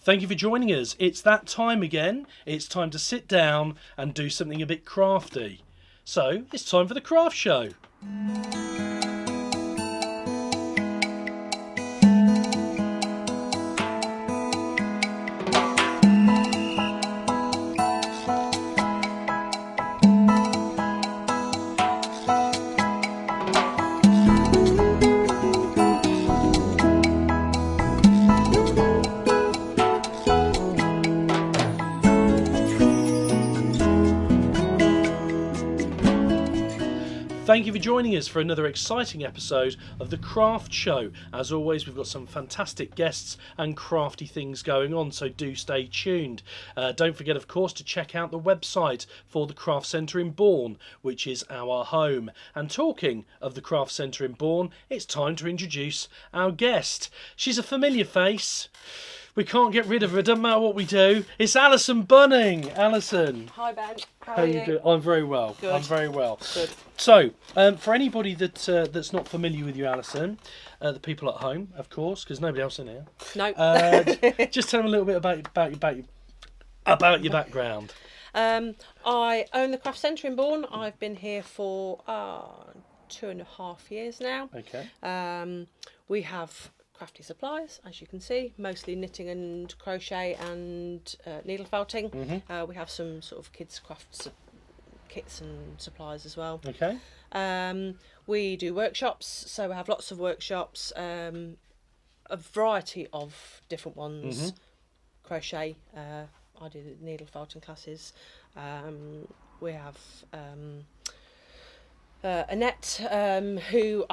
Thank you for joining us. It's that time again. It's time to sit down and do something a bit crafty. So, it's time for the craft show. Thank you for joining us for another exciting episode of The Craft Show. As always, we've got some fantastic guests and crafty things going on, so do stay tuned. Don't forget, of course, to check out the website for the Craft Centre in Bourne, which is our home. And talking of the Craft Centre in Bourne, it's time to introduce our guest. She's a familiar face. We can't get rid of her, doesn't matter what we do. It's Alison Bunning. Alison. Hi Ben, how are you? Doing? I'm very well. Good. I'm very well. Good. So, for anybody that's not familiar with you, Alison, the people at home, of course, because nobody else in here. No. Just tell them a little bit about your background. I own the Craft Centre in Bourne. I've been here for 2.5 years now. Okay. We have crafty supplies, as you can see, mostly knitting and crochet and needle felting. Mm-hmm. We have some sort of kids crafts kits and supplies as well. Okay. We do workshops, so we have lots of workshops, a variety of different ones. Mm-hmm. Crochet, I do the needle felting classes. We have Annette, who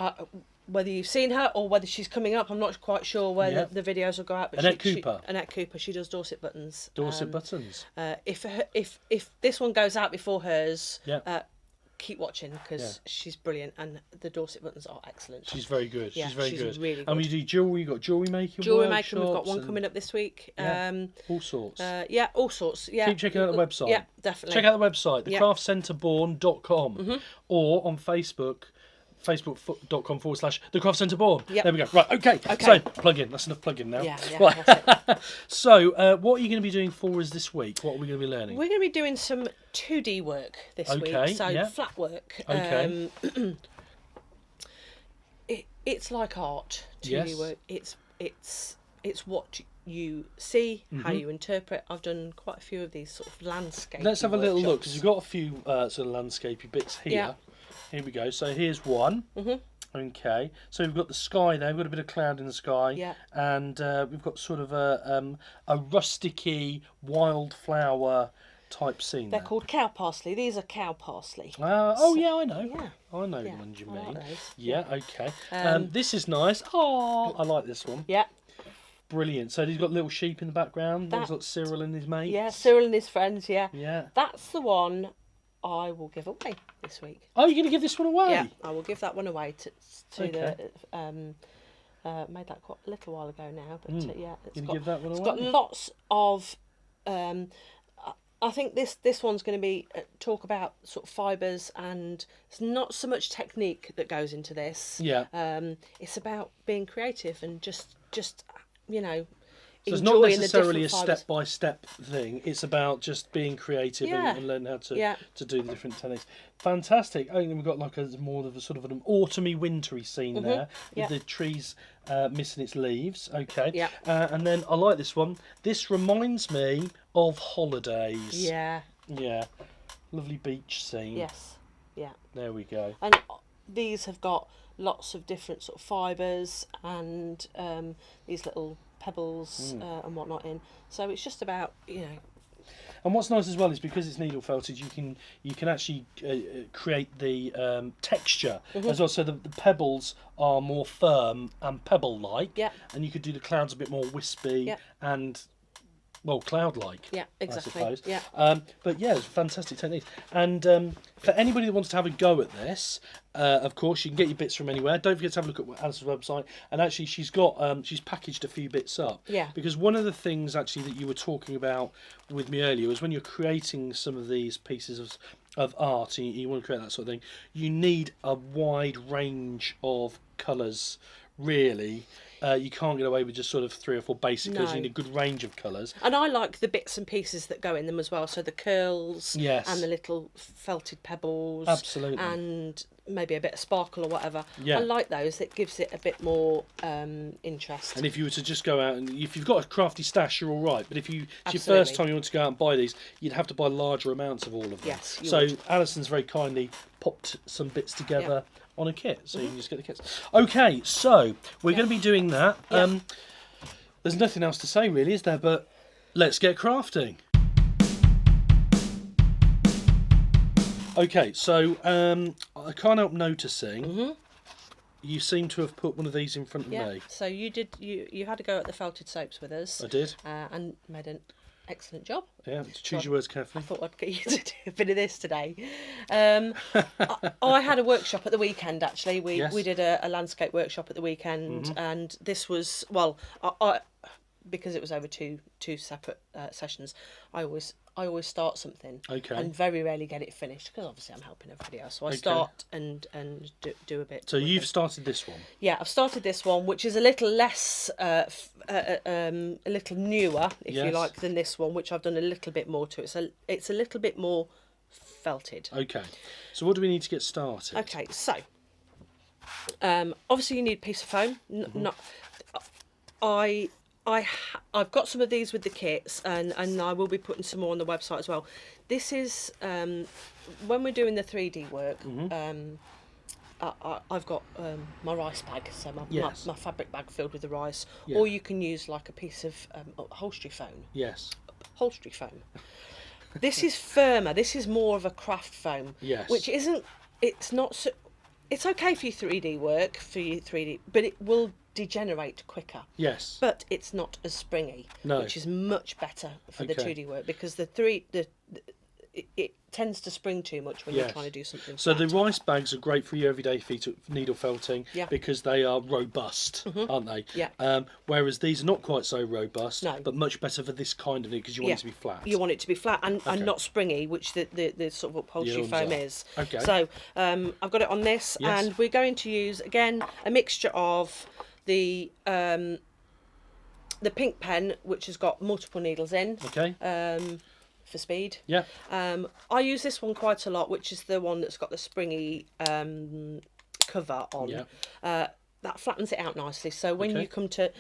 whether you've seen her or whether she's coming up, I'm not quite sure where the videos will go out. But Annette Cooper. Annette Cooper. She does Dorset buttons. Dorset buttons. If this one goes out before hers, Yeah. Keep watching because she's brilliant and the Dorset buttons are excellent. She's very good. Yeah, she's very she's good. really good. And we do jewellery. You've got jewellery making. Jewellery making. We've got workshops one coming up this week. Yeah, all sorts. All sorts. Yeah. Keep checking out the website. Yeah, definitely. Check out the website, thecraftcentrebourne.com, or on Facebook, facebook.com/The Craft Centre Bourne. Yep. There we go. Right, okay. So, plug in. That's enough plug-in now. Yeah, right. That's it. So, what are you going to be doing for us this week? What are we going to be learning? We're going to be doing some 2D work this week. So, flat work. Okay. It's like art, 2D work. It's what you see, how you interpret. I've done quite a few of these sort of landscape. Let's have a little look, because you've got a few sort of landscapey bits here. Yeah. Here we go. So here's one. Okay. So we've got the sky there. We've got a bit of cloud in the sky. Yeah. And we've got sort of a rusticy wildflower type scene. They're called cow parsley. These are cow parsley. Oh yeah, I know. Yeah. I know the ones you mean. Like those. Yeah. Okay. This is nice. Oh, I like this one. Yeah. Brilliant. So he's got little sheep in the background. There's got Cyril and his mates. Yeah, Cyril and his friends. Yeah. Yeah. That's the one I will give away this week. Oh, you're going to give this one away? Yeah, I will give that one away to Okay. made that quite a little while ago now, but yeah, Give that one it's away? got lots of. I think this one's going to be talk about sort of fibres, and it's not so much technique that goes into this. Yeah. It's about being creative and just you know. So it's not necessarily a step-by-step thing. It's about just being creative and learning how to do the different techniques. Fantastic. Oh, and we've got like more of a sort of an autumny, wintry scene there with the trees missing its leaves. Okay. Yeah. And then I like this one. This reminds me of holidays. Yeah. Yeah. Lovely beach scene. Yes. Yeah. There we go. And these have got lots of different sort of fibres and these little pebbles and whatnot in. So it's just about, you know. And what's nice as well is because it's needle felted, you can actually create the texture as well. So the pebbles are more firm and pebble-like, and you could do the clouds a bit more wispy and well, cloud-like. Yeah, exactly. I suppose. Yeah. But yeah, it's a fantastic technique. And for anybody that wants to have a go at this, of course, you can get your bits from anywhere. Don't forget to have a look at Alison's website. And actually, she's got she's packaged a few bits up. Yeah. Because one of the things actually that you were talking about with me earlier was when you're creating some of these pieces of art and you want to create that sort of thing, you need a wide range of colours, really. You can't get away with just sort of 3 or 4 basic colours. No. You need a good range of colours. And I like the bits and pieces that go in them as well. So the curls Yes. and the little felted pebbles. Absolutely. And maybe a bit of sparkle or whatever. Yeah. I like those. It gives it a bit more interest. And if you were to just go out and if you've got a crafty stash, you're all right. But if it's your Absolutely. first time you want to go out and buy these, you'd have to buy larger amounts of all of them. Yes, you so would. Alison's very kindly popped some bits together on a kit, so you can just get the kits. Okay, so we're going to be doing that. Yeah. There's nothing else to say really, is there? But let's get crafting. Okay, so I can't help noticing you seem to have put one of these in front of me. So you did. You had to go at the felted soaps with us. I did. And made an excellent job. Yeah, choose your words carefully. I thought I'd get you to do a bit of this today. I had a workshop at the weekend, actually. We did a landscape workshop at the weekend, and this was, well, I because it was over two separate sessions, I always start something and very rarely get it finished, because obviously I'm helping everybody else. So I start and do a bit. So you've started this one? Yeah, I've started this one, which is a little less, a little newer, if you like, than this one, which I've done a little bit more to it. It's a little bit more felted. Okay. So what do we need to get started? Okay, so obviously you need a piece of foam. I've got some of these with the kits, and I will be putting some more on the website as well. This is when we're doing the 3D work. I've got my rice bag, so my fabric bag filled with the rice, or you can use like a piece of upholstery foam. Yes. Upholstery foam. This is firmer. This is more of a craft foam. Yes. Which isn't. It's not. So, it's okay for your 3D work, but it will degenerate quicker. Yes. But it's not as springy. No. Which is much better for the 2D work, because it tends to spring too much when you're trying to do something So flat. the rice bags are great for your everyday needle felting because they are robust, aren't they? Yeah. Whereas these are not quite so robust, No. but much better for this kind of knit because you want it to be flat. You want it to be flat and not springy, which the sort of upholstery ones foam are. is. Okay. So I've got it on this, and we're going to use, again, a mixture of the pink pen, which has got multiple needles in. Okay. For speed. Yeah. I use this one quite a lot, which is the one that's got the springy cover on. Yeah. That flattens it out nicely. So when you come to,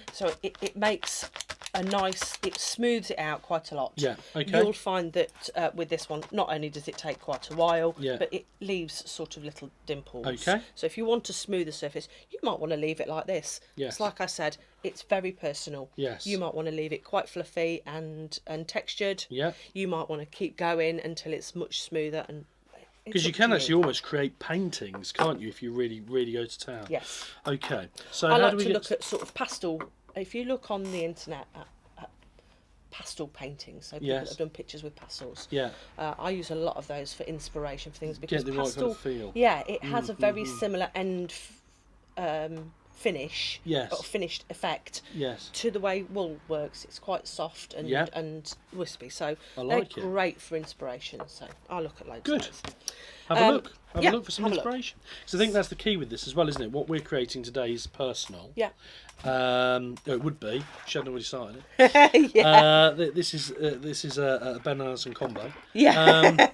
it makes a nice, it smooths it out quite a lot. Yeah. Okay. You'll find that with this one, not only does it take quite a while, but it leaves sort of little dimples. Okay. So if you want to smooth the surface, you might want to leave it like this. Yes. It's like I said, it's very personal. Yes. You might want to leave it quite fluffy and textured. Yeah. You might want to keep going until it's much smoother, and because you can actually almost create paintings, can't you, if you really, really go to town? Yes. Okay. So I how like do we to get... look at sort of pastel. If you look on the internet at pastel paintings, so people that have done pictures with pastels. Yeah. I use a lot of those for inspiration for things, because Get the right pastel, kind of feel. yeah, it has a very similar end finish, or finished effect, to the way wool works. It's quite soft and wispy, so they're great for inspiration. So I look at loads of those. Have a look. Have a look for some have a inspiration. So I think that's the key with this as well, isn't it? What we're creating today is personal. Yeah. It would be. She hadn't already started it. This is a Ben and Alison combo. Yeah.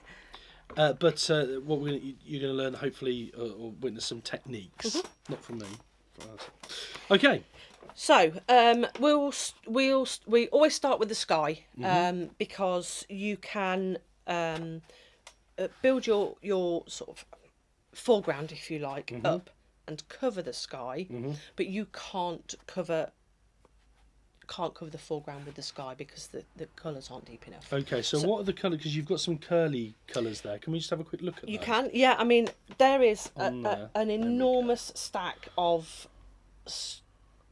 But what you're going to learn, hopefully, or witness some techniques, not from me. Okay. So we always start with the sky, because you can build your sort of foreground, if you like, up and cover the sky, but you can't cover the foreground with the sky because the colours aren't deep enough. Okay, so what are the colours? Because you've got some curly colours there. Can we just have a quick look at that? You can, yeah. I mean, there is an enormous stack of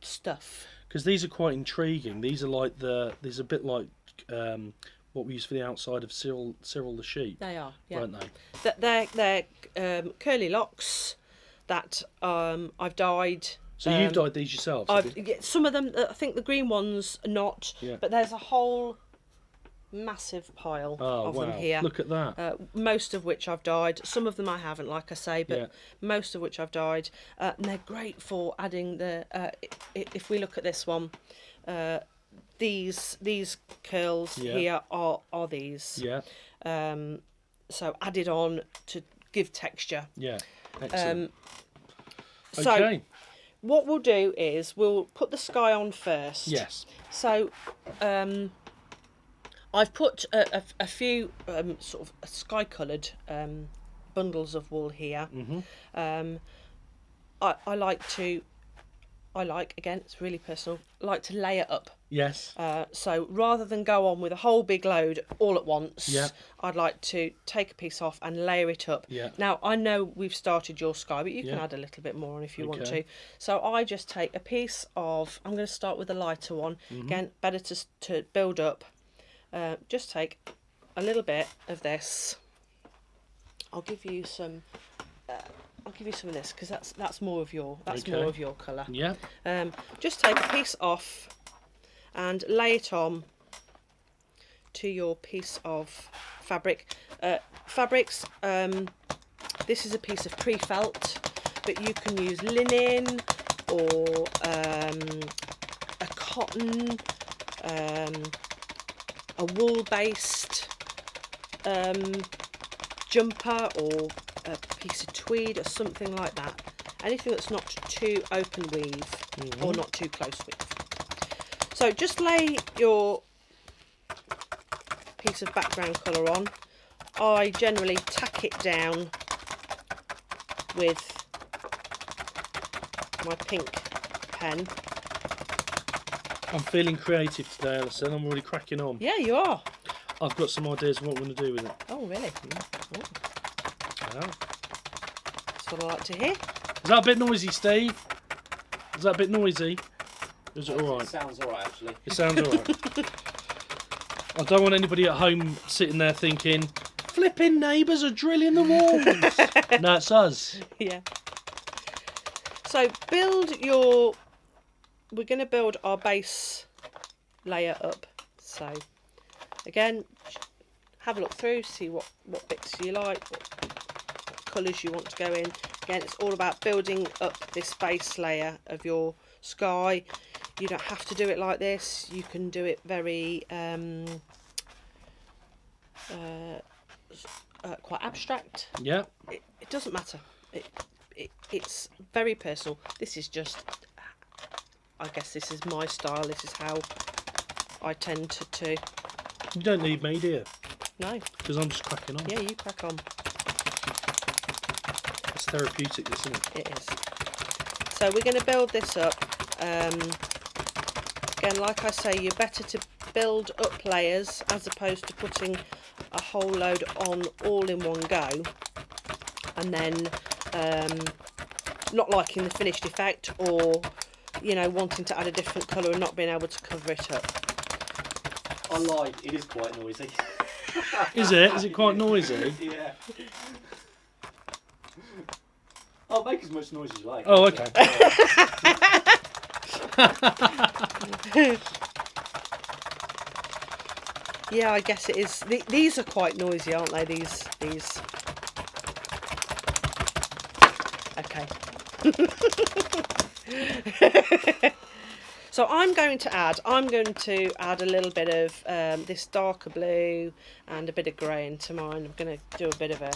stuff. Because these are quite intriguing. These are like these are a bit like what we use for the outside of Cyril the sheep. They are, yeah. Aren't they? They're curly locks that I've dyed. So you've dyed these yourselves? Some of them, I think the green ones are not, but there's a whole massive pile Oh, of wow. them here. Look at that. Most of which I've dyed. Some of them I haven't, like I say, but Yeah. most of which I've dyed. And they're great for adding the. If we look at this one, these curls here are these. Yeah. So added on to give texture. Yeah. Excellent. So okay. what we'll do is we'll put the sky on first. Yes. So I've put a few sort of sky coloured bundles of wool here. Mm-hmm. I like, again, it's really personal, like to layer up. Yes. So rather than go on with a whole big load all at once, Yeah. I'd like to take a piece off and layer it up. Yeah. Now, I know we've started your sky, but you can Yeah. add a little bit more on if you want Okay. to. So I just take a piece of, I'm going to start with a lighter one. Mm-hmm. Again, better to build up. Just take a little bit of this. I'll give you some of this because that's more of your colour. Yeah. Just take a piece off and lay it on to your piece of fabric. Fabrics. This is a piece of pre-felt, but you can use linen or a cotton, a wool-based jumper, or a piece of tweed or something like that. Anything that's not too open weave or not too close weave. So just lay your piece of background colour on. I generally tack it down with my pink pen. I'm feeling creative today, Alison. I'm really cracking on. Yeah, you are. I've got some ideas of what I'm going to do with it. Oh, really? Oh, Wow. that's what I like to hear. Is that a bit noisy, Steve? Is that a bit noisy? Is it all right? It sounds alright, actually. It sounds all right. I don't want anybody at home sitting there thinking, flipping neighbours are drilling the walls. No, it's us. Yeah. So we're going to build our base layer up. So again, have a look through, see what bits you like, what colours you want to go in. Again, it's all about building up this base layer of your sky. You don't have to do it like this. You can do it very quite abstract. Yeah. It doesn't matter. It's very personal. This is just, I guess this is my style. This is how I tend to. You don't need me, do you? No. Because I'm just cracking on. Yeah, you crack on. It's therapeutic, this, isn't it? It is. So we're going to build this up. Again, like I say, you're better to build up layers as opposed to putting a whole load on all in one go and then not liking the finished effect, or wanting to add a different colour and not being able to cover it up. I lied, it is quite noisy. Is it? Is it quite noisy? Yeah. I'll make as much noise as you like. Oh, okay. Yeah, I guess it is. These are quite noisy, aren't they? These. Okay. So I'm going to add a little bit of this darker blue and a bit of grey into mine. I'm going to do a bit of a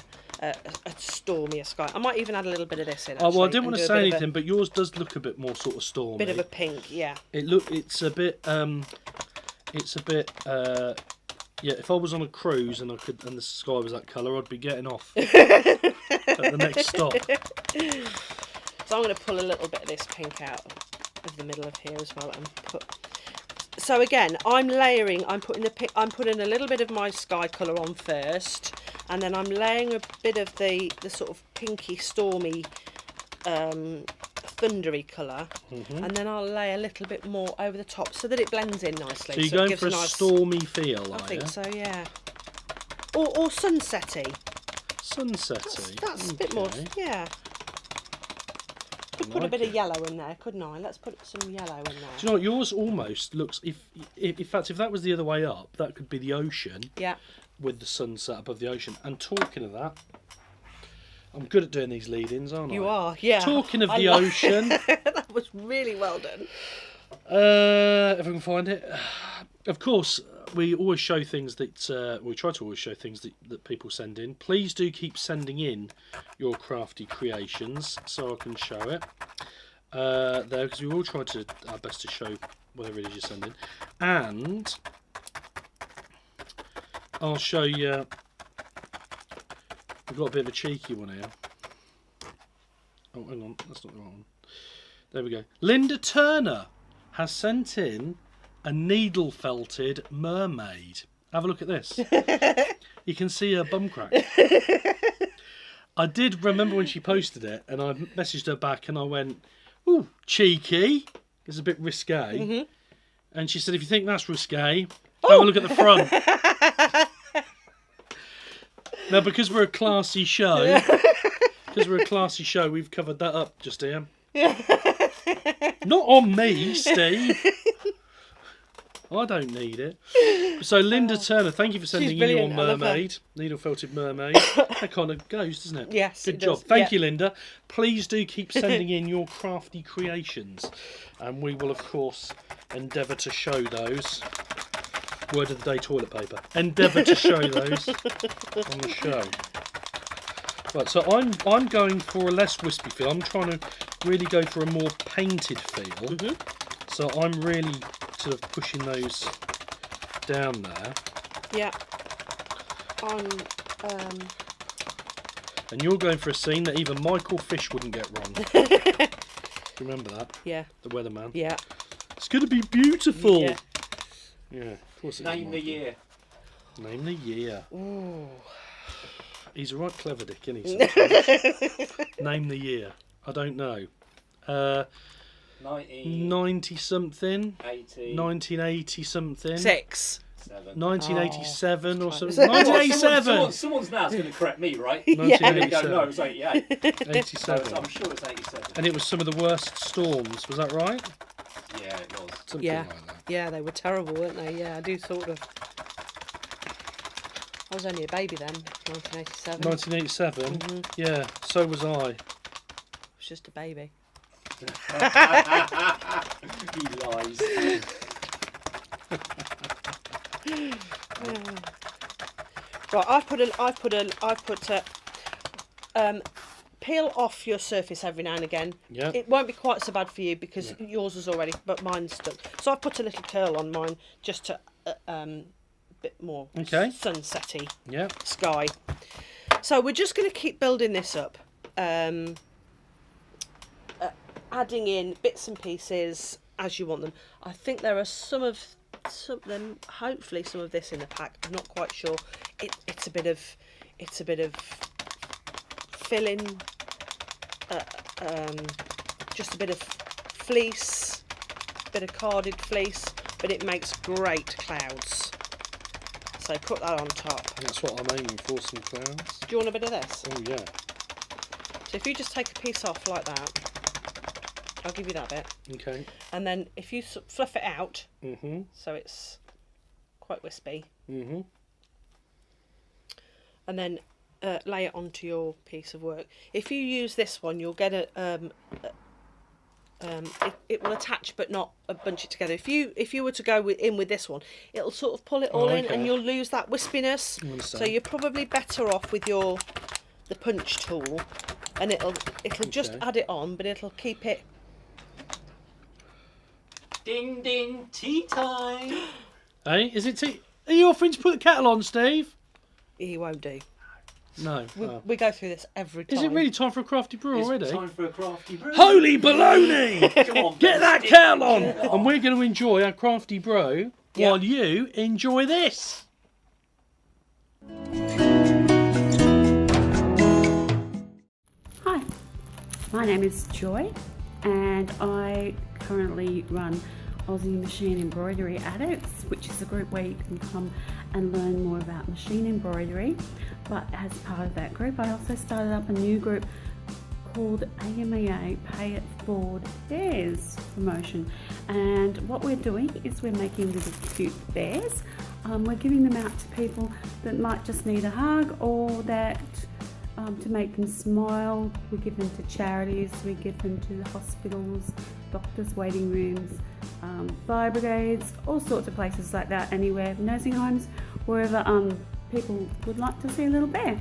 stormier sky. I might even add a little bit of this in. Oh, well, I didn't and want to do a say bit of anything, but yours does look a bit more sort of stormy. bit of a pink, yeah. It's a bit yeah, if I was on a cruise and the sky was that colour, I'd be getting off at the next stop. So I'm going to pull a little bit of this pink out of the middle of here as well and put. So again, I'm layering. I'm putting a little bit of my sky colour on first, and then I'm laying a bit of the sort of pinky, stormy, thundery colour, and then I'll lay a little bit more over the top so that it blends in nicely. So you're going it gives for a nice, stormy feel, I are think you? so, yeah. Or sunsetty. Sunsetty. That's a bit more, yeah. Could put a bit of yellow in there, couldn't I? Let's put some yellow in there. Do you know what? Yours almost looks. In fact, if that was the other way up, that could be the ocean. Yeah. With the sunset above the ocean. And talking of that, I'm good at doing these lead-ins, aren't I? You are, yeah. Talking of the ocean. That was really well done. If I can find it. Of course, we always show things that we try to always show things that people send in. Please do keep sending in your crafty creations so I can show it there, because we will try to our best to show whatever it is you're sending. And I'll show you. We've got a bit of a cheeky one here. Oh, hang on, that's not the right one. There we go. Linda Turner has sent in a needle felted mermaid. Have a look at this. You can see her bum crack. I did remember when she posted it, and I messaged her back and I went, "Ooh, cheeky. It's a bit risque." Mm-hmm. And she said, "If you think that's risque, have a look at the front." Now, because we're a classy show, we've covered that up just here. Not on me, Steve. I don't need it. So, Linda Turner, thank you for sending in your mermaid, needle felted mermaid. That kind of goes, doesn't it? Yes. Good job. Thank you, Linda. Please do keep sending in your crafty creations, and we will, of course, endeavour to show those. Word of the day: toilet paper. Endeavour to show those on the show. Right, so I'm going for a less wispy feel. I'm trying to really go for a more painted feel. Mm-hmm. So I'm really sort of pushing those down there. Yeah. And you're going for a scene that even Michael Fish wouldn't get wrong. Remember that? Yeah. The weatherman. Yeah. It's going to be beautiful. Yeah. Yeah, of course it Name the year. Name the year. Ooh. He's a right clever dick, isn't he? Sometimes? Name the year. I don't know. 90 something. 1980 something. 6. 1987 or something. 1987. Someone's now going to correct me, right? 1987. No, it's 88. 87. I'm sure it's 87. And it was some of the worst storms. Was that right? Yeah, it was. Something Yeah. like that. Yeah, they were terrible, weren't they? Yeah, I do sort of. I was only a baby then, 1987. 1987. Mm-hmm. Yeah. So was I. I was just a baby. He lies. Right, I put peel off your surface every now and again. Yeah. It won't be quite so bad for you because yours is already, but mine's stuck. So I put a little curl on mine just to bit more sunsetty sky. So we're just going to keep building this up, adding in bits and pieces as you want them. I think there are some of them, hopefully some of this in the pack. I'm not quite sure. It's a bit of filling, just a bit of fleece, a bit of carded fleece, but it makes great clouds. So put that on top. That's what I'm aiming for, some clouds. Do you want a bit of this? Oh yeah. So if you just take a piece off like that, I'll give you that bit. Okay. And then if you fluff it out, so it's quite wispy. And then lay it onto your piece of work. If you use this one, you'll get it will attach but not bunch it together. If you were to go in with this one, it'll sort of pull it all in, and you'll lose that wispiness. So you're probably better off with the punch tool, and it'll just add it on, but it'll keep it. Ding ding, tea time. Hey, is it tea? Are you offering to put the kettle on, Steve? He won't do. No. We go through this every time. Is it really time for a crafty brew already? Time for a crafty brew. Holy baloney! Come on, Get that kettle on! And we're going to enjoy our crafty brew while you enjoy this. Hi, my name is Joy, and I currently run Aussie Machine Embroidery Addicts, which is a group where you can come and learn more about machine embroidery. But as part of that group, I also started up a new group called AMAA Pay It Forward Bears promotion, and what we're doing is we're making little cute bears. We're giving them out to people that might just need a hug, or that to make them smile. We give them to charities, we give them to the hospitals, doctors' waiting rooms, fire brigades, all sorts of places like that, anywhere, nursing homes, wherever people would like to see a little bear.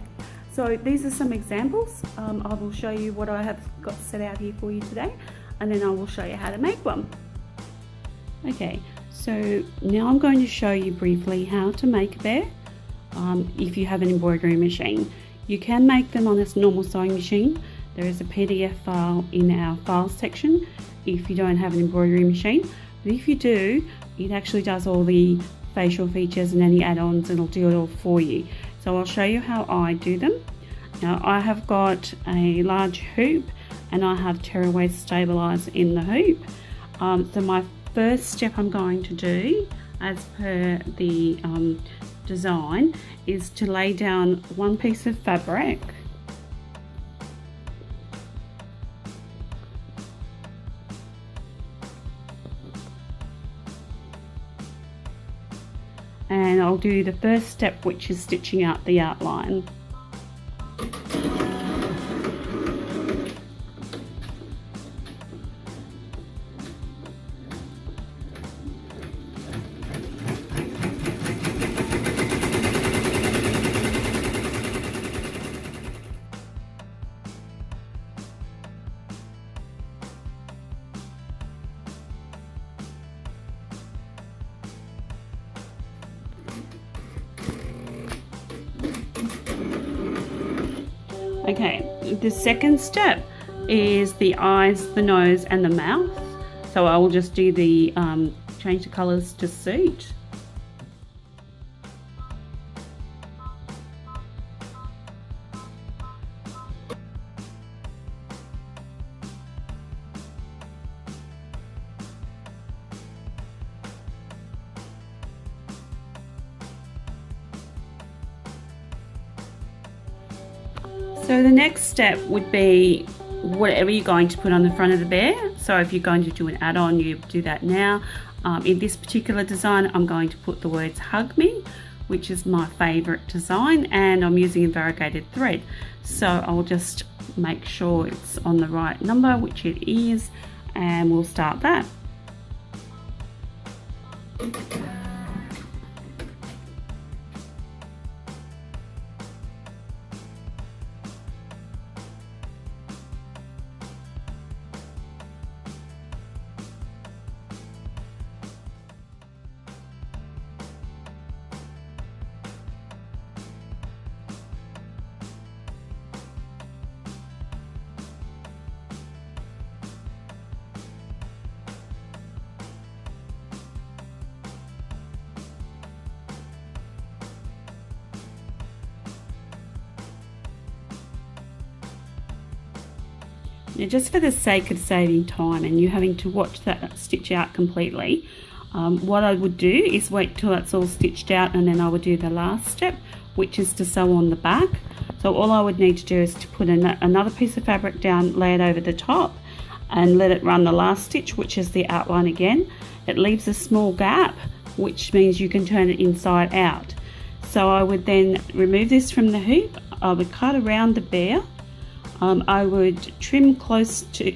So these are some examples. I will show you what I have got set out here for you today, and then I will show you how to make one. Okay, so now I'm going to show you briefly how to make a bear. If you have an embroidery machine, you can make them on this normal sewing machine. There is a PDF file in our files section if you don't have an embroidery machine, but if you do, it actually does all the facial features and any add-ons, and it'll do it all for you. So I'll show you how I do them. Now I have got a large hoop and I have tearaway stabilizer in the hoop. So my first step I'm going to do, as per the design, is to lay down one piece of fabric and I'll do the first step, which is stitching out the outline. Okay, the second step is the eyes, the nose and the mouth. So I will just do the change the colours to suit. So the next step would be whatever you're going to put on the front of the bear. So if you're going to do an add-on, you do that now. In this particular design, I'm going to put the words "Hug Me," which is my favourite design, and I'm using a variegated thread. So I'll just make sure it's on the right number, which it is, and we'll start that. Now, just for the sake of saving time and you having to watch that stitch out completely, what I would do is wait till that's all stitched out, and then I would do the last step, which is to sew on the back. So all I would need to do is to put another piece of fabric down, lay it over the top, and let it run the last stitch, which is the outline again. It leaves a small gap, which means you can turn it inside out. So I would then remove this from the hoop. I would cut around the bear. I would trim close to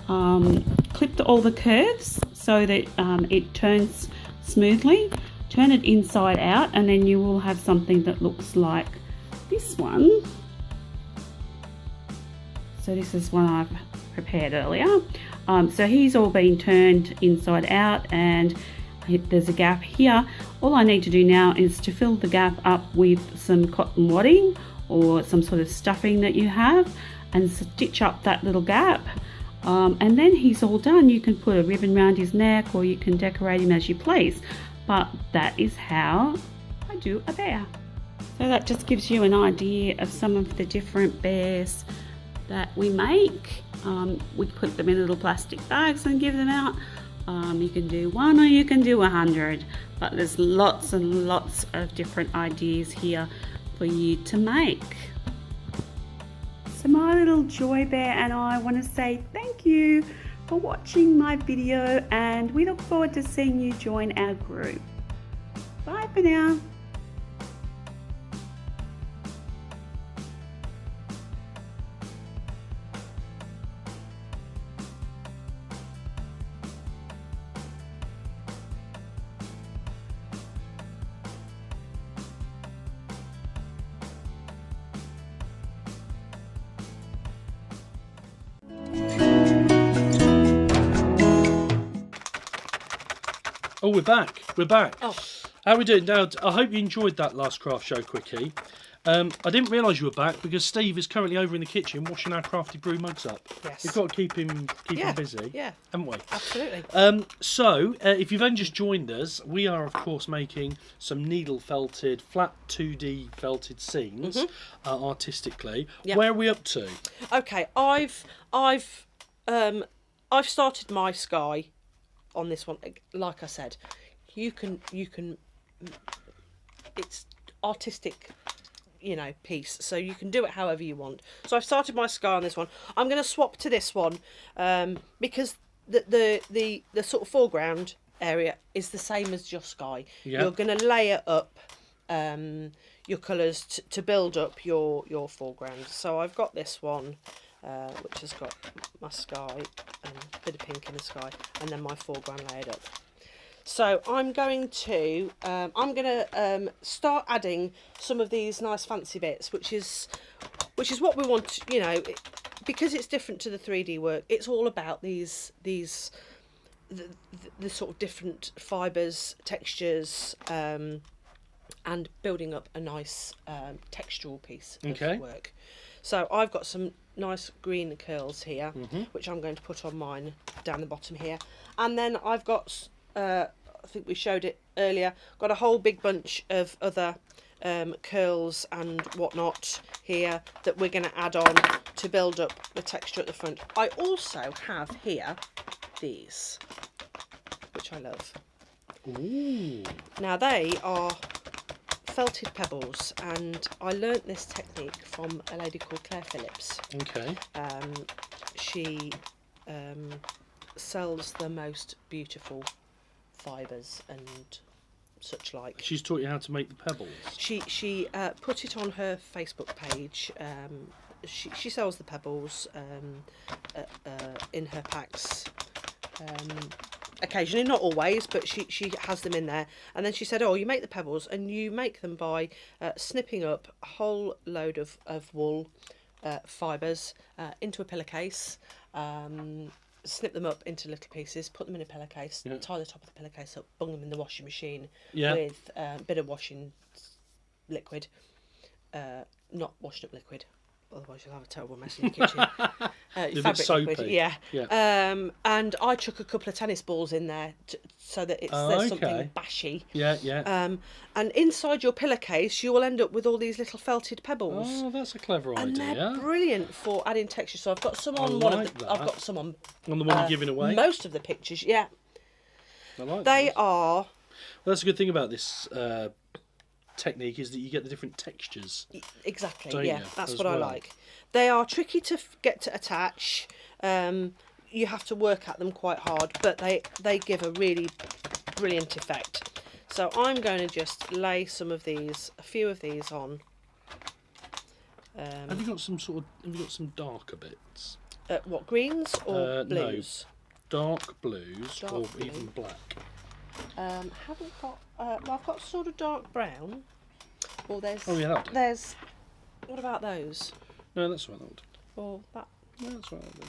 clip all the curves so that it turns smoothly. Turn it inside out, and then you will have something that looks like this one. So this is one I've prepared earlier. So he's all been turned inside out, and there's a gap here. All I need to do now is to fill the gap up with some cotton wadding or some sort of stuffing that you have, and stitch up that little gap, and then he's all done. You can put a ribbon around his neck, or you can decorate him as you please, but that is how I do a bear. So that just gives you an idea of some of the different bears that we make. We put them in little plastic bags and give them out. You can do one or you can do 100, but there's lots and lots of different ideas here for you to make. So my little Joy Bear and I want to say thank you for watching my video, and we look forward to seeing you join our group. Bye for now. Oh, we're back. We're back. Oh. How are we doing? Now, I hope you enjoyed that last craft show, Quickie. I didn't realise you were back because Steve is currently over in the kitchen washing our Crafty Brew mugs up. Yes. We've got to keep him busy, Yeah. haven't we? Absolutely. So, if you've only just joined us, we are, of course, making some needle-felted, flat 2D felted scenes artistically. Yep. Where are we up to? Okay, I've started my sky on this one. Like I said, you can it's artistic, piece, so you can do it however you want. So I've started my sky on this one. I'm going to swap to this one because the sort of foreground area is the same as your sky. Yeah. You're going to layer up your colours to build up your foreground. So I've got this one which has got my sky and a bit of pink in the sky, and then my foreground layered up. So I'm going to start adding some of these nice fancy bits, which is what we want. Because it's different to the 3D work. It's all about the sort of different fibres, textures, and building up a nice textural piece of work. So I've got some nice green curls here, which I'm going to put on mine down the bottom here, and then I've got I think we showed it earlier, got a whole big bunch of other curls and whatnot here that we're going to add on to build up the texture at the front. I also have here these, which I love. Ooh. Now they are felted pebbles, and I learnt this technique from a lady called Claire Phillips. Okay. She sells the most beautiful fibres and such like. She's taught you how to make the pebbles. She put it on her Facebook page. She sells the pebbles in her packs. Occasionally, not always, but she has them in there. And then she said, oh, you make the pebbles and you make them by snipping up a whole load of wool fibres into a pillowcase, snip them up into little pieces, put them in a pillowcase, tie the top of the pillowcase up, bung them in the washing machine with a bit of washing liquid, not washed up liquid. Otherwise you'll have a terrible mess in your kitchen. Fabric liquid, yeah. And I chuck a couple of tennis balls in there so that there's something bashy. And inside your pillowcase you will end up with all these little felted pebbles. Oh, that's a clever idea. And they're brilliant for adding texture. So I've got some on one of the, I've got some on the one you're giving away. Most of the pictures, yeah. I like they those. are. Well, that's a good thing about this technique, is that you get the different textures. Exactly, yeah, that's what I like. They are tricky to get to attach. You have to work at them quite hard, but they give a really brilliant effect. So I'm going to just lay a few of these on. Have you got some darker bits? What, greens or blues? No, dark blues or blue. Even black. Haven't got. Well, I've got sort of dark brown. Or there's. Oh yeah, that'll do. There's. What about those? No, that's right. That'll do. Or that. No, that's right. That'll do.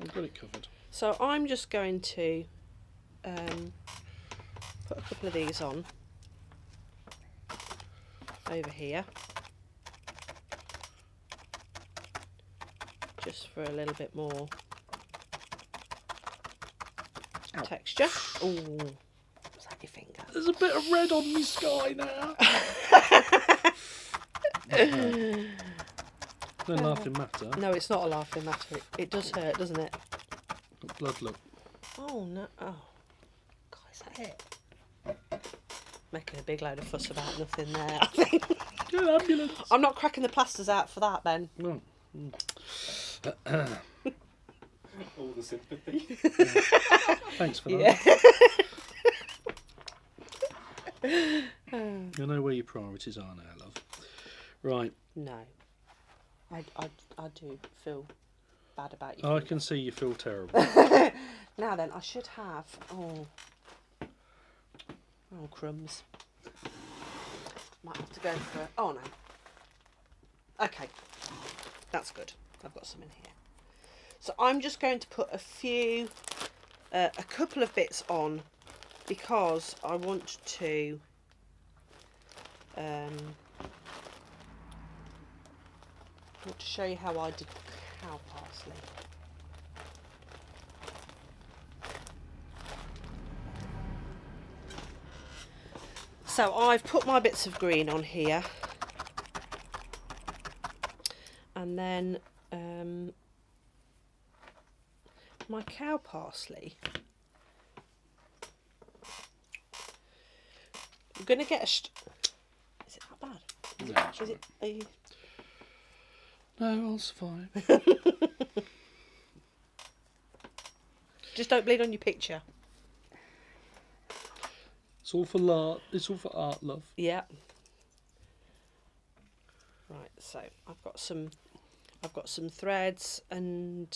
I've got it covered. So I'm just going to put a couple of these on over here, just for a little bit more texture. Oh, was that your finger? There's a bit of red on my sky now. No laughing matter. No, it's not a laughing matter. It does hurt, doesn't it? Blood look. Oh no! Oh, God, is that it? Making a big load of fuss about nothing there. I think. Good ambulance. I'm not cracking the plasters out for that, Ben. No. All the sympathy. Thanks for Yeah. that. You know where your priorities are now, love. Right. No. I do feel bad about you. I can see you feel terrible. Now then, I should have... Oh, crumbs. Might have to go for... Oh, no. Okay. That's good. I've got some in here. So I'm just going to put a couple of bits on because I want to show you how I did cow parsley. So I've put my bits of green on here, and then my cow parsley. I'm going to get is it that bad? Is it? Are you... No, I'll survive. Just don't bleed on your picture. It's all for art. It's all for art, love. Yeah. Right. So I've got some threads and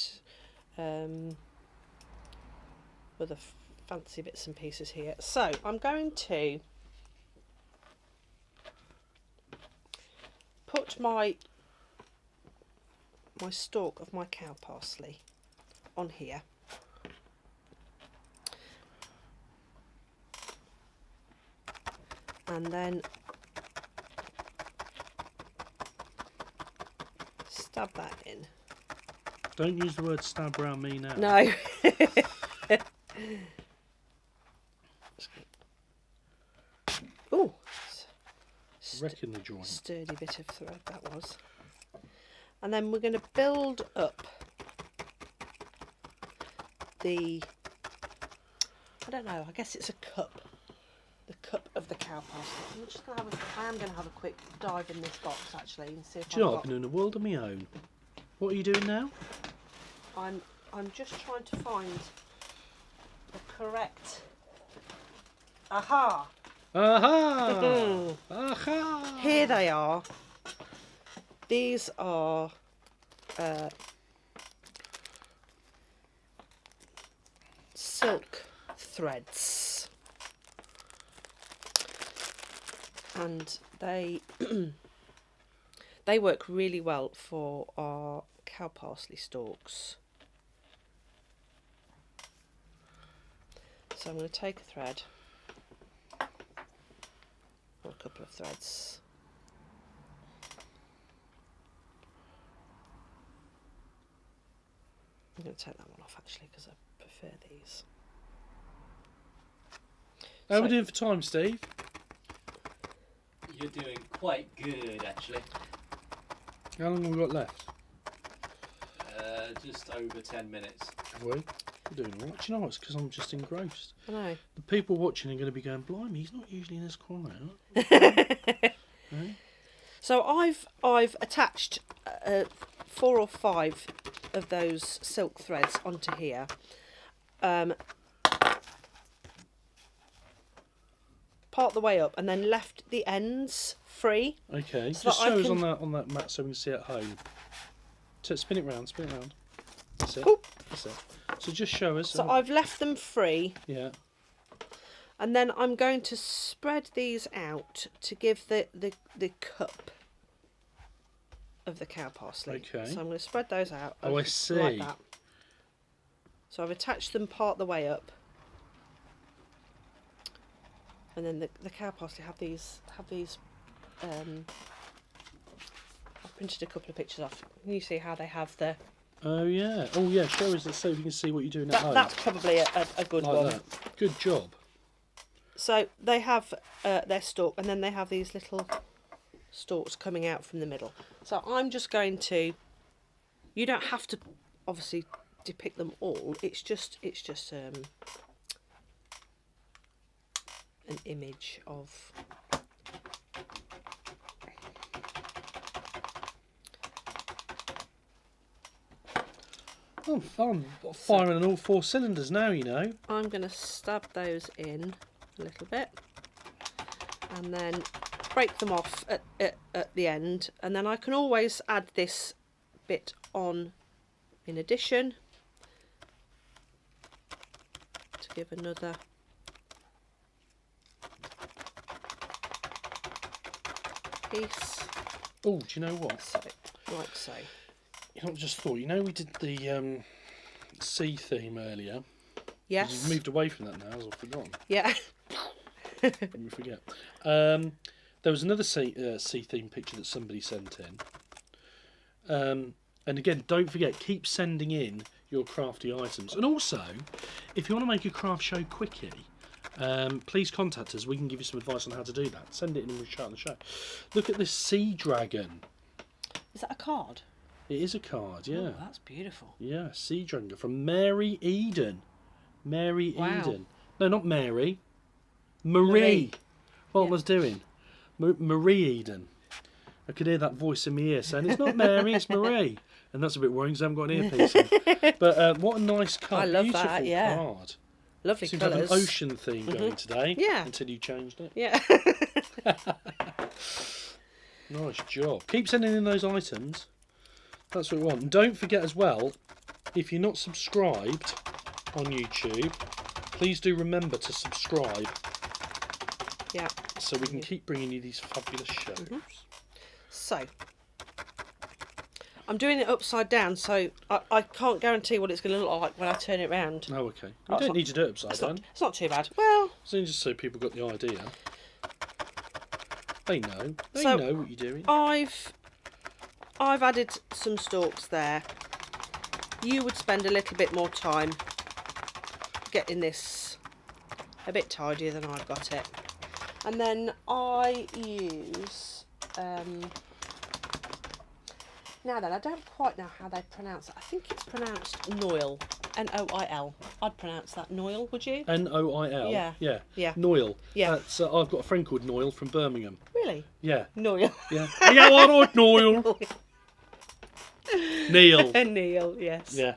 other fancy bits and pieces here. So I'm going to put my stalk of my cow parsley on here. And then stab that in. Don't use the word stab around me now. No. Oh, Reckon the joint. sturdy bit of thread that was. And then we're going to build up the, I don't know, I guess it's a cup. The cup of the cow parsley. I am going to have a quick dive in this box actually and see if Do you know, I've been doing a world of my own. What are you doing now? I'm just trying to find the correct. Aha! Aha! Aha! Here they are. These are silk threads, and they they work really well for our cow parsley stalks. So I'm going to take a thread, or a couple of threads. I'm going to take that one off actually because I prefer these. How are we So- doing for time, Steve? You're doing quite good, actually. How long have we got left? Just over 10 minutes. Have we? We're doing all right. Do you know what? It's because I'm just engrossed. I know. The people watching are going to be going, blimey, he's not usually this quiet. Right? So I've attached 4 or 5 of those silk threads onto here. Part the way up and then left the ends free. Okay, So just that I show us can- on that mat so we can see at home. So spin it round, spin it round. That's it. Cool. That's it. So just show us. So I've left them free, Yeah. and then I'm going to spread these out to give the cup of the cow parsley. Okay. So I'm going to spread those out. Oh, I see. Like that. So I've attached them part the way up, and then the cow parsley have these. I've printed a couple of pictures off. Can you see how they have the? Oh yeah. Oh yeah. Show us so we can see what you're doing at home. That's probably a good like one. that. Good job. So they have their stalk, and then they have these little stalks coming out from the middle. So I'm just going to. You don't have to, obviously, depict them all. It's just an image of. I'm firing on all 4 cylinders now, you know. I'm going to stab those in a little bit and then break them off at the end, and then I can always add this bit on in addition to give another piece. Oh, do you know what? So, like so. You know, I just thought, you know, we did the sea theme earlier. Yes. You've moved away from that now, as I've forgotten. Yeah. You forget. There was another sea theme picture that somebody sent in. And again, don't forget, keep sending in your crafty items. And also, if you want to make a craft show quickie, please contact us. We can give you some advice on how to do that. Send it in and we'll shout on the show. Look at this sea dragon. Is that a card? It is a card, yeah. Oh, that's beautiful. Yeah, sea dragon from Mary Eden. Mary Wow. Eden. No, not Mary. Marie. What was doing? Marie Eden. I could hear that voice in my ear saying, it's not Mary, it's Marie. And that's a bit worrying because I haven't got an earpiece in. But what a nice card. I love Beautiful that, yeah. card. Lovely Seems to have colours. an ocean theme going today. Yeah. Until you changed it. Yeah. Nice job. Keep sending in those items. That's what we want. And don't forget as well, if you're not subscribed on YouTube, please do remember to subscribe. Yeah. So we can keep bringing you these fabulous shows. So, I'm doing it upside down, so I can't guarantee what it's going to look like when I turn it round. Oh, okay. You Oh, it's don't not- need to do it upside down. It's not too bad. Well, So just so people got the idea. They know. They So- know what you're doing. I've added some stalks there. You would spend a little bit more time getting this a bit tidier than I've got it. And then I use... now then, I don't quite know how they pronounce it. I think it's pronounced Noil. N-O-I-L. I'd pronounce that Noil, would you? Noil. Yeah. Yeah. Yeah. Noil. Yeah. That's, I've got a friend called Noil from Birmingham. Really? Yeah. Noil. Yeah. Yeah, all right, Noil. Neil. Neil, yes. Yeah.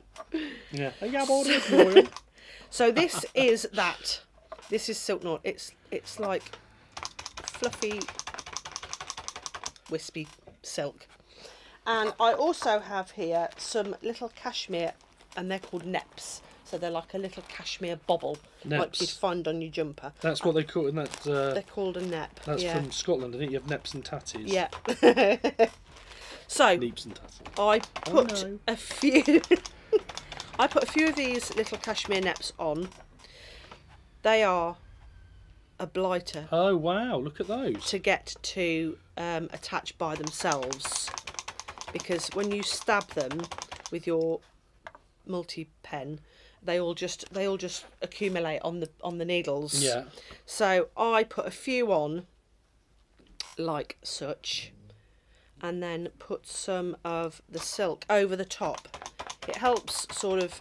Yeah. Yeah, all right, Noil. So this is that. This is silk knot. It's like fluffy, wispy silk. And I also have here some little cashmere, and they're called neps. So they're like a little cashmere bobble, like Neps. you'd find on your jumper. That's what they call it. That, They're called a nep. that's yeah. from Scotland, isn't it? You have neps and tatties. Yeah. So Neeps and tatties. I put no. a few. I put a few of these little cashmere neps on. They are a blighter Oh, wow. Look at those. to get to attach by themselves, because when you stab them with your multi-pen, they all just accumulate on the needles. Yeah. So I put a few on like such, and then put some of the silk over the top. It helps sort of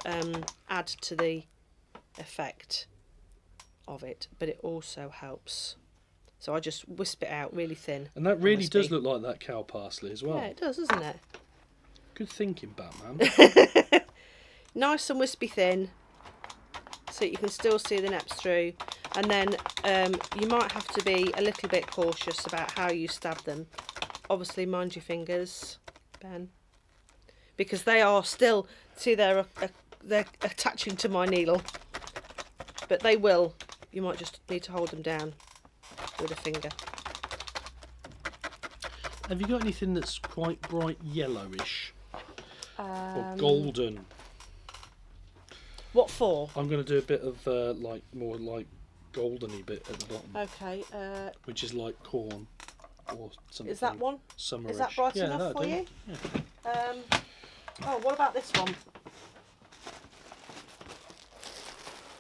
add to the effect of it, but it also helps. So I just wisp it out really thin. And that really wispy. does look like that cow parsley as well. Yeah, it does, doesn't it? Good thinking, Batman. Nice and wispy thin, so you can still see the neps through. And then you might have to be a little bit cautious about how you stab them. Obviously, mind your fingers, Ben, because they are still, see, they're attaching to my needle, but they will. You might just need to hold them down with a finger. Have you got anything that's quite bright yellowish or Um, golden? What for? I'm going to do a bit of like more like goldeny bit at the bottom, Okay. which is like corn or something. Is that one? Summerish. Is that bright Yeah, enough that'll for do. you? Yeah. Oh, what about this one?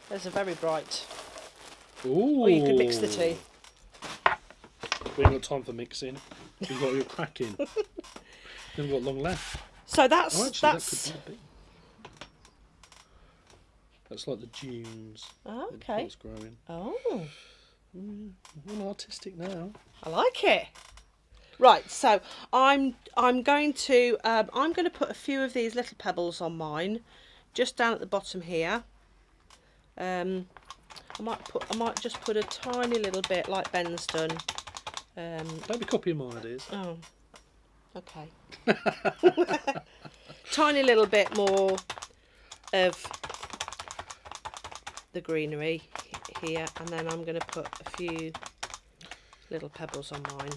There's a very bright. Ooh. Or you could mix the two. We ain't got time for mixing. We've got your cracking. We've got long left. So that's Oh, actually, that could be a bit. That's like the dunes. Oh, The okay. plants growing. Oh, I'm artistic now. I like it. Right, so I'm going to put a few of these little pebbles on mine. just down at the bottom here. I might just put a tiny little bit like Ben's done. Don't be copying my ideas. Oh, okay. Tiny little bit more of the greenery here, and then I'm going to put a few little pebbles on mine.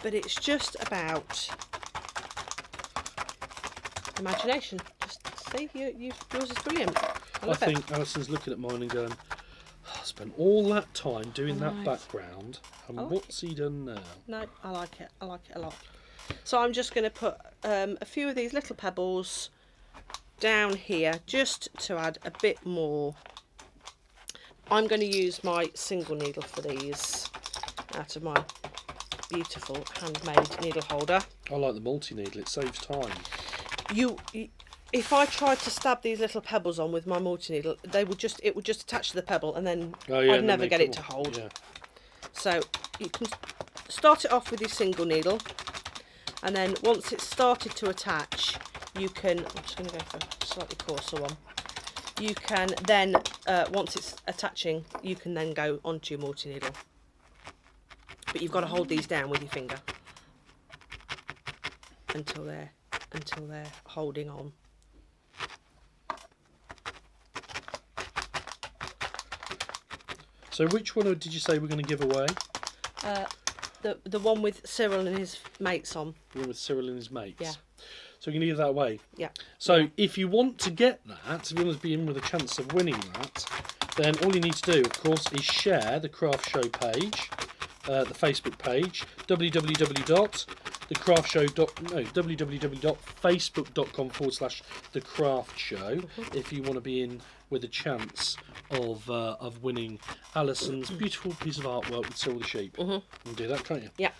But it's just about imagination. Just see, yours is brilliant. I think Alison's looking at mine and going, oh, I spent all that time doing that know. background, and what's he done now? No, I like it. I like it a lot. So I'm just going to put a few of these little pebbles down here just to add a bit more. I'm going to use my single needle for these out of my beautiful handmade needle holder. I like the multi-needle, it saves time. If I tried to stab these little pebbles on with my multi-needle, it would just attach to the pebble, and then I'd never get it to hold. Yeah. So you can start it off with your single needle, and then once it's started to attach, you can, I'm just going to go for a slightly coarser one. You can then, once it's attaching, you can then go onto your multi-needle. But you've got to hold these down with your finger until they're holding on. So which one did you say we're going to give away? The one with Cyril and his mates on. The one with Cyril and his mates? Yeah. So we're going to give that away? Yeah. So if you want to get that, if you want to be in with a chance of winning that, then all you need to do, of course, is share the Craft Show page, the Facebook page, www.facebook.com/thecraftshow if you want to be in with a chance of winning Alison's beautiful piece of artwork with Cyril the Sheep. You can do that, can't you? Yeah,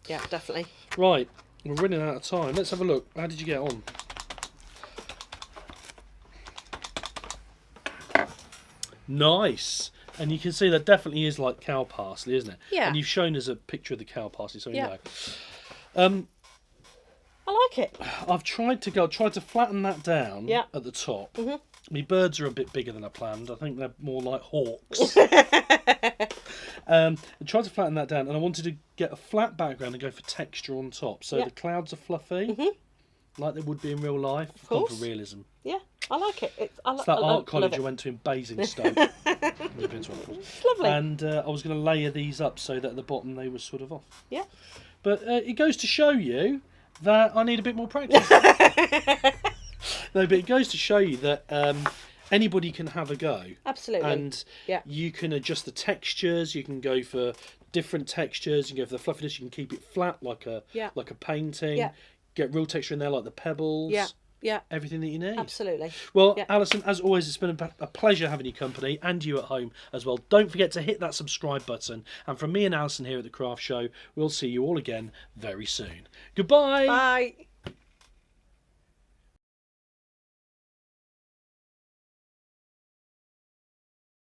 yeah, definitely. Right, we're running out of time. Let's have a look. How did you get on? Nice. And you can see that definitely is like cow parsley, isn't it? Yeah. And you've shown us a picture of the cow parsley, so we know. I like it. I've tried to flatten that down at the top. My birds are a bit bigger than I planned. I think they're more like hawks. I tried to flatten that down, and I wanted to get a flat background and go for texture on top. So the clouds are fluffy, like they would be in real life. I've gone for realism. Yeah, I like it. It's that art college I went to in Basingstoke. It's lovely. And I was going to layer these up so that at the bottom they were sort of off. Yeah. But it goes to show you that I need a bit more practice. No, but it goes to show you that anybody can have a go. Absolutely. And you can adjust the textures. You can go for different textures. You can go for the fluffiness. You can keep it flat like a painting. Yeah. Get real texture in there like the pebbles. Yeah. Yeah. Everything that you need. Absolutely. Well, Alison, as always, it's been a pleasure having you company, and you at home as well. Don't forget to hit that subscribe button. And from me and Alison here at The Craft Show, we'll see you all again very soon. Goodbye. Bye.